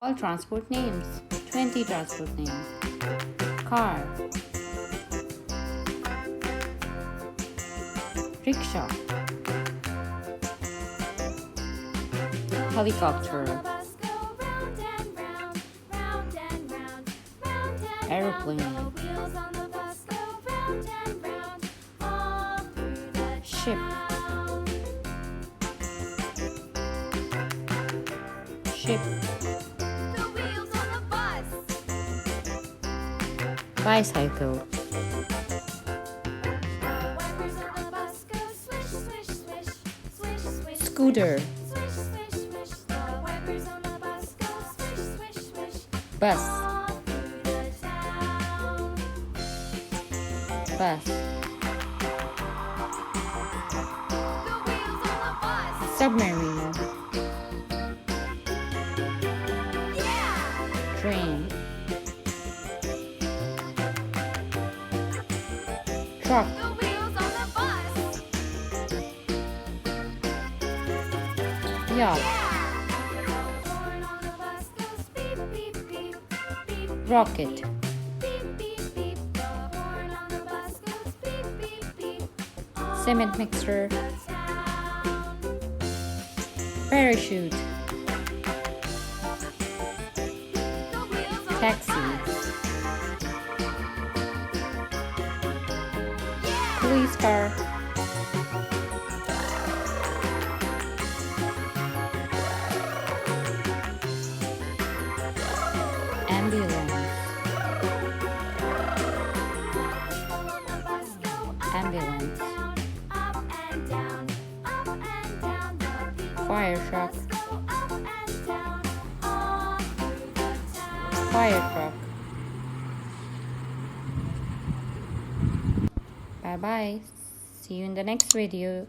All transport names. 20 transport names. Car. Rickshaw. Helicopter. Aeroplane. Ship. Ship. Bicycle. Scooter. Bus. Bus. Submarine. Train. Truck. Yacht. Rocket. Cement mixer. Parachute. Taxi. Police car. Ambulance. Ambulance. Fire truck. Fire truck. Bye bye. See you in the next video.